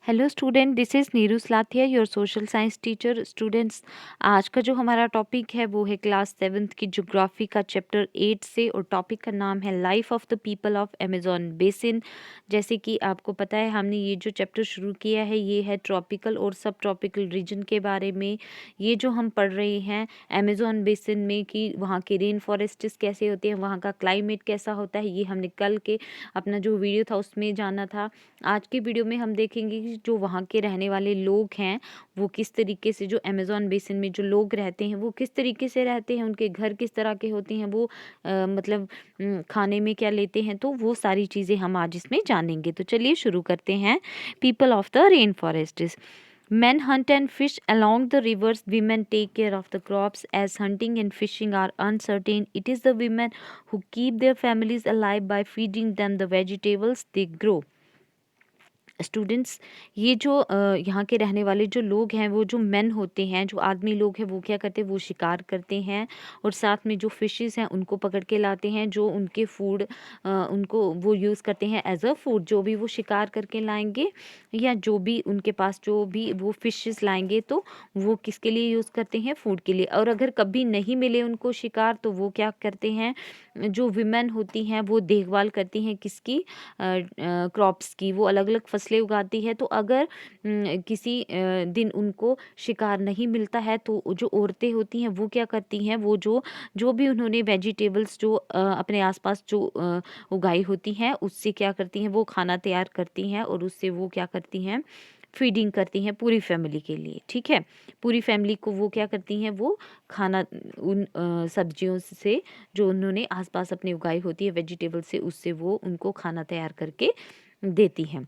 Hello student, this is Neeru Slathia, your social science teacher. Students, आज का जो हमारा टॉपिक है वो है क्लास 7th की ज्योग्राफी का चैप्टर 8 से, और टॉपिक का नाम है life of the people of Amazon basin. जैसे कि आपको पता है, हमने ये जो चैप्टर शुरू किया है ये है ट्रॉपिकल और सब ट्रॉपिकल रीजन के बारे में। ये जो हम पढ़ रहे हैं अमेज़न बेसिन में कि वहाँ के रेन फॉरेस्ट्स कैसे होते हैं, वहाँ का क्लाइमेट कैसा होता है, ये हमने कल के अपना जो वीडियो था उसमें जाना था। आज की वीडियो में हम देखेंगे कि जो वहाँ के रहने वाले लोग हैं वो किस तरीके से, जो अमेज़न बेसिन में जो लोग रहते हैं वो किस तरीके से रहते हैं, उनके घर किस तरह के होते हैं, वो मतलब खाने में क्या लेते हैं, तो वो सारी चीज़ें हम आज इसमें जानेंगे। तो चलिए शुरू करते हैं। People of the rain forest. Men hunt and fish along the rivers. Women take care of the crops. As hunting and fishing are uncertain, it is the women who keep their families alive by feeding them the vegetables they grow. Students, ये जो यहाँ के रहने वाले जो लोग हैं, वो जो मेन होते हैं, जो आदमी लोग हैं, वो क्या करते हैं, वो शिकार करते हैं और साथ में जो फिशेस हैं उनको पकड़ के लाते हैं, जो उनके फूड उनको वो यूज़ करते हैं एज अ फूड। जो भी वो शिकार करके लाएंगे या जो भी उनके पास जो भी वो फिशेस लाएंगे तो वो किसके लिए यूज़ करते हैं, फूड के लिए। और अगर कभी नहीं मिले उनको शिकार तो वो क्या करते हैं, जो विमेन होती हैं वो देखभाल करती हैं किसकी, क्रॉप्स की। वो अलग अलग फसलें उगाती है, तो अगर किसी दिन उनको शिकार नहीं मिलता है तो जो औरतें होती हैं वो क्या करती हैं, वो जो जो भी उन्होंने वेजिटेबल्स जो अपने आसपास जो उगाई होती हैं उससे क्या करती हैं, वो खाना तैयार करती हैं और उससे वो क्या करती हैं, फीडिंग करती हैं पूरी फैमिली के लिए। ठीक है, पूरी फैमिली को वो क्या करती हैं, वो खाना उन सब्जियों से जो उन्होंने आसपास अपनी उगाई होती है वेजिटेबल से, उससे वो उनको खाना तैयार करके देती हैं।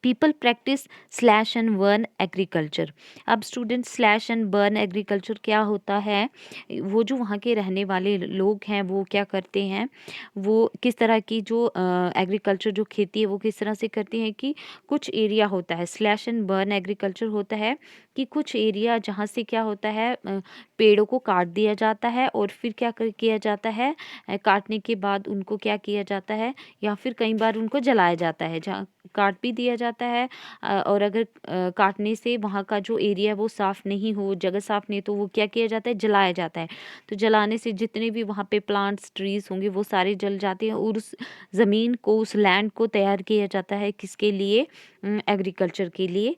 People practice slash and burn agriculture. अब student, slash and burn agriculture क्या होता है, वो जो वहाँ के रहने वाले लोग हैं वो क्या करते हैं, वो किस तरह की जो एग्रीकल्चर जो खेती है वो किस तरह से करते हैं कि कुछ एरिया होता है, स्लैश एंड बर्न एग्रीकल्चर होता है कि कुछ एरिया जहाँ से क्या होता है, पेड़ों को काट दिया जाता है और फिर क्या किया जाता है, काटने के बाद उनको क्या किया जाता है, या फिर कई बार उनको जलाया जाता है, जहाँ काट भी दिया जाता है। और अगर काटने से वहाँ का जो एरिया है वो साफ़ नहीं हो, जगह साफ़ नहीं, तो वो क्या किया जाता है, जलाया जाता है। तो जलाने से जितने भी वहाँ पे प्लांट्स ट्रीज़ होंगे वो सारे जल जाते हैं और उस ज़मीन को, उस लैंड को तैयार किया जाता है किसके लिए, एग्रीकल्चर के लिए,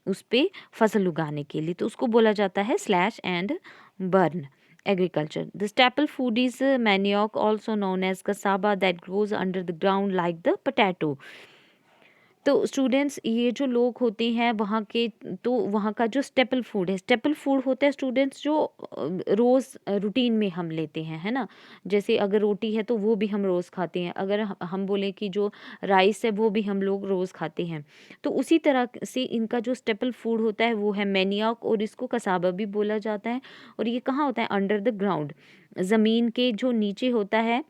उस पे फसल उगाने के लिए। तो उसको बोला जाता है slash and burn agriculture. The staple food is manioc, also known as cassava, that grows under the ground like the potato. तो स्टूडेंट्स, ये जो लोग होते हैं वहाँ के, तो वहाँ का जो स्टेपल फूड है, स्टेपल फूड होता है स्टूडेंट्स जो रोज़ रूटीन में हम लेते हैं, है ना। जैसे अगर रोटी है तो वो भी हम रोज़ खाते हैं, अगर हम बोलें कि जो राइस है वो भी हम लोग रोज़ खाते हैं। तो उसी तरह से इनका जो स्टेपल फूड होता है वो है मैनियॉक, और इसको कसाबा भी बोला जाता है। और ये कहाँ होता है, अंडर द ग्राउंड, ज़मीन के जो नीचे होता है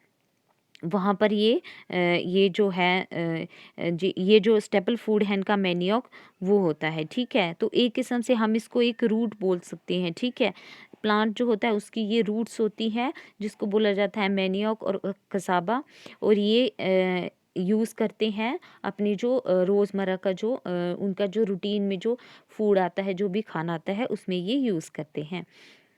वहाँ पर ये जो है ये जो स्टेपल फूड है इनका मैनियॉक वो होता है। ठीक है, तो एक किस्म से हम इसको एक रूट बोल सकते हैं। ठीक है, प्लांट जो होता है उसकी ये रूट्स होती हैं जिसको बोला जाता है मैनियॉक और कसाबा, और ये यूज़ करते हैं अपनी जो रोज़मर्रा का जो उनका जो रूटीन में जो फूड आता है, जो भी खाना आता है उसमें ये यूज़ करते हैं।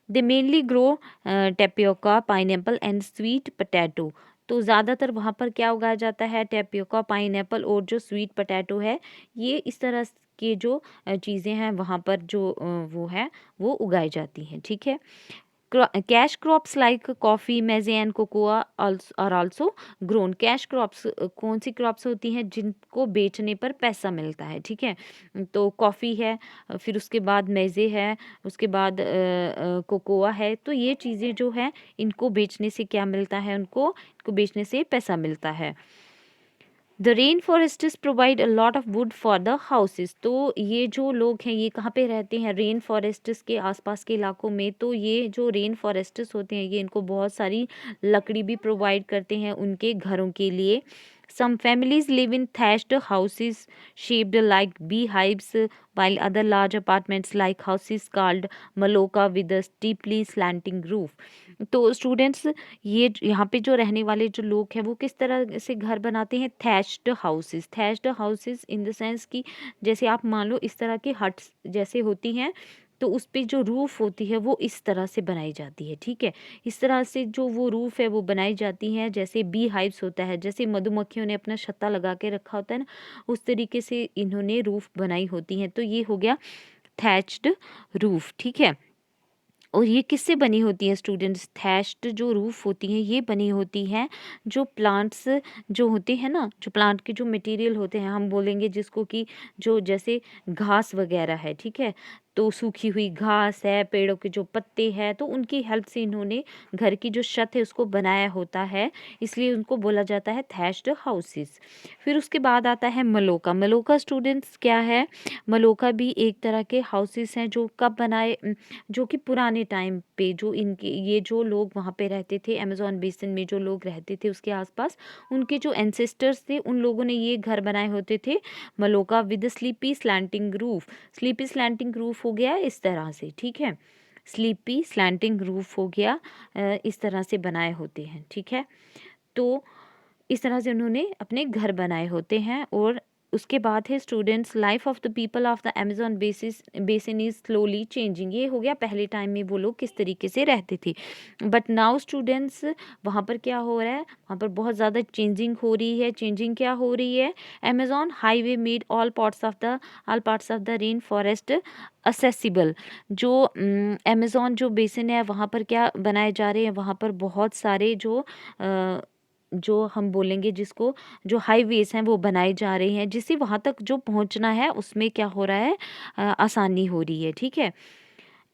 दे mainly grow tapioca, pineapple and sweet potato. तो ज़्यादातर वहाँ पर क्या उगाया जाता है, टेपियोका, पाइनएप्पल और जो स्वीट पोटैटो है, ये इस तरह के जो चीज़ें हैं वहाँ पर जो वो है वो उगाई जाती हैं। ठीक है, cash crops like coffee, maize and cocoa are also grown. Cash crops कौन सी क्रॉप्स होती हैं जिनको बेचने पर पैसा मिलता है। ठीक है, तो कॉफ़ी है, फिर उसके बाद मेज़े है, उसके बाद कोकोआ है। तो ये चीज़ें जो हैं इनको बेचने से क्या मिलता है, उनको इनको बेचने से पैसा मिलता है। The rain forests provide a lot of would for the houses. तो ये जो लोग हैं ये कहाँ पे रहते हैं, रेन फॉरेस्ट्स के आसपास के इलाकों में। तो ये जो रेन फॉरेस्ट्स होते हैं ये इनको बहुत सारी लकड़ी भी प्रोवाइड करते हैं उनके घरों के लिए। Some families live in thatched houses shaped like beehives, while other large apartments like houses called maloka with a steeply slanting roof. तो स्टूडेंट्स यहाँ पे जो रहने वाले जो लोग हैं वो किस तरह से घर बनाते हैं, thatched houses in the sense कि जैसे आप मान लो इस तरह की हट्स जैसे होती हैं, तो उस पे जो रूफ होती है वो इस तरह से बनाई जाती है, ठीक है। इस तरह से जो वो रूफ है वो बनाई जाती हैं, जैसे बी हाइव्स होता है, जैसे मधुमक्खियों ने अपना छत्ता लगा के रखा होता है ना, उस तरीके से इन्होंने रूफ बनाई होती हैं। तो ये हो गया थैच्ड रूफ, ठीक है। और ये किससे बनी होती है स्टूडेंट्स, थैश्ड जो रूफ होती हैं ये बनी होती हैं जो प्लांट्स जो होते हैं ना, जो प्लांट के जो मटेरियल होते हैं, हम बोलेंगे जिसको कि जो जैसे घास वगैरह है, ठीक है, तो सूखी हुई घास है, पेड़ों के जो पत्ते हैं, तो उनकी हेल्प से इन्होंने घर की जो छत है उसको बनाया होता है, इसलिए उनको बोला जाता है थैश्ड हाउसेस। फिर उसके बाद आता है मलोका। मलोका स्टूडेंट्स क्या है, मलोका भी एक तरह के हाउसेस हैं जो कब बनाए, जो कि पुराने टाइम पे जो इनके ये जो लोग वहाँ पे रहते थे, अमेज़न बेसिन में जो लोग रहते थे उसके आसपास, उनके जो एंसेस्टर्स थे उन लोगों ने ये घर बनाए होते थे maloca with sleepy slanting roof. Sleepy slanting roof हो गया इस तरह से, ठीक है, स्लीपी स्लैंटिंग रूफ हो गया, इस तरह से बनाए होते हैं, ठीक है। तो इस तरह से उन्होंने अपने घर बनाए होते हैं। और उसके बाद है students, life of the people of the Amazon basin is slowly changing. ये हो गया पहले टाइम में वो लोग किस तरीके से रहते थे, बट नाउ स्टूडेंट्स वहाँ पर क्या हो रहा है, वहाँ पर बहुत ज़्यादा चेंजिंग हो रही है। चेंजिंग क्या हो रही है, Amazon highway made all parts of the rain forest accessible. जो अमेज़न जो बेसिन है वहाँ पर क्या बनाए जा रहे हैं, वहाँ पर बहुत सारे जो हम बोलेंगे जिसको जो हाईवेज हैं वो बनाए जा रहे हैं, जिससे वहाँ तक जो पहुँचना है उसमें क्या हो रहा है, आसानी हो रही है, ठीक है।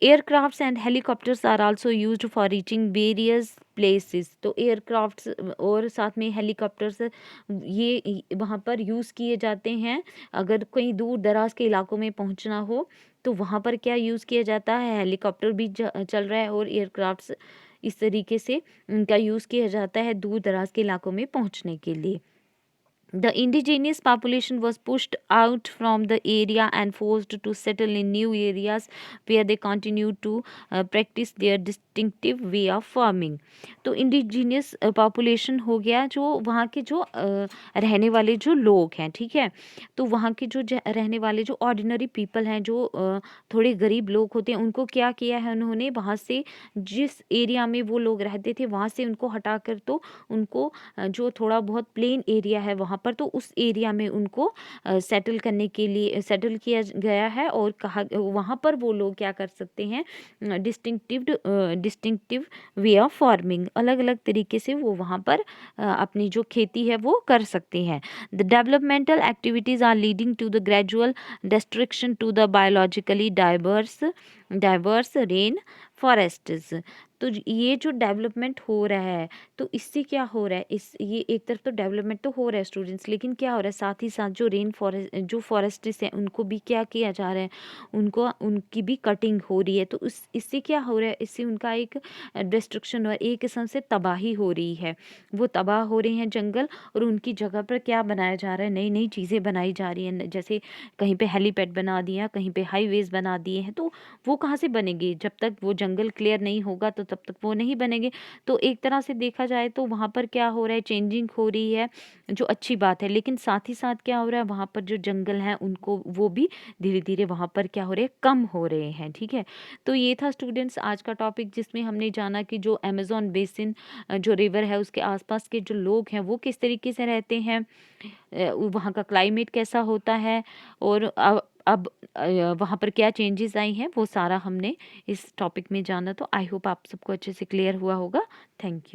Aircrafts and helicopters are also used for reaching various places. तो एयरक्राफ्ट्स और साथ में हेलीकॉप्टर्स ये वहाँ पर यूज़ किए जाते हैं, अगर कहीं दूर दराज के इलाकों में पहुँचना हो तो वहाँ पर क्या यूज़ किया जाता है, हेलीकॉप्टर भी चल रहा है और एयरक्राफ्ट्स, इस तरीके से उनका यूज़ किया जाता है दूर दराज के इलाकों में पहुँचने के लिए। The indigenous population was pushed out from the area and forced to settle in new areas where they continued to practice their distinctive way of farming. तो इंडिजीनियस पॉपुलेशन हो गया जो वहाँ के जो रहने वाले जो लोग हैं, ठीक है। तो वहाँ के जो रहने वाले जो ऑर्डिनरी पीपल हैं, जो थोड़े गरीब लोग होते हैं, उनको क्या किया है उन्होंने, वहाँ से जिस एरिया में वो लोग रहते थे वहाँ से उनको हटा कर तो उनको जो थोड़ा बहुत प्लेन एरिया है वहाँ पर, तो उस एरिया में उनको सेटल करने के लिए सेटल किया गया है। और कहा वहाँ पर वो लोग क्या कर सकते हैं, डिस्टिंक्टिव वे ऑफ फार्मिंग, अलग अलग तरीके से वो वहाँ पर अपनी जो खेती है वो कर सकते हैं। The developmental activities are leading to the gradual destruction to the biologically diverse rain forests. तो ये जो डेवलपमेंट हो रहा है, तो इससे क्या हो रहा है, इस ये एक तरफ तो डेवलपमेंट तो हो रहा है स्टूडेंट्स, लेकिन क्या हो रहा है साथ ही साथ जो रेन फॉरेस्ट जो फॉरेस्ट्स हैं उनको भी क्या किया जा रहा है, उनको उनकी भी कटिंग हो रही है। तो इससे क्या हो रहा है, इससे उनका एक डिस्ट्रक्शन और एक किस्म से तबाही हो रही है, वो तबाह हो रहे हैं जंगल, और उनकी जगह पर क्या बनाया जा रहा है, नई नई चीज़ें बनाई जा रही हैं, जैसे कहीं पे हेलीपैड बना दिया, कहीं पे हाईवेज बना दिए हैं। तो वो कहाँ से बनेंगे, जब तक वो जंगल क्लियर नहीं होगा तो तब तक वो नहीं बनेंगे। तो एक तरह से देखा जाए तो वहाँ पर क्या हो रहा है, चेंजिंग हो रही है, जो अच्छी बात है, लेकिन साथ ही साथ क्या हो रहा है, वहाँ पर जो जंगल हैं उनको वो भी धीरे धीरे वहाँ पर क्या हो रहे हैं, कम हो रहे हैं, ठीक है। तो ये था स्टूडेंट्स आज का टॉपिक, जिसमें हमने जाना कि जो अमेज़न बेसिन जो रिवर है उसके आसपास के जो लोग हैं वो किस तरीके से रहते हैं, वहाँ का क्लाइमेट कैसा होता है, और अब वहाँ पर क्या चेंजेस आई हैं, वो सारा हमने इस टॉपिक में जाना। तो आई होप आप सबको अच्छे से क्लियर हुआ होगा। Thank you.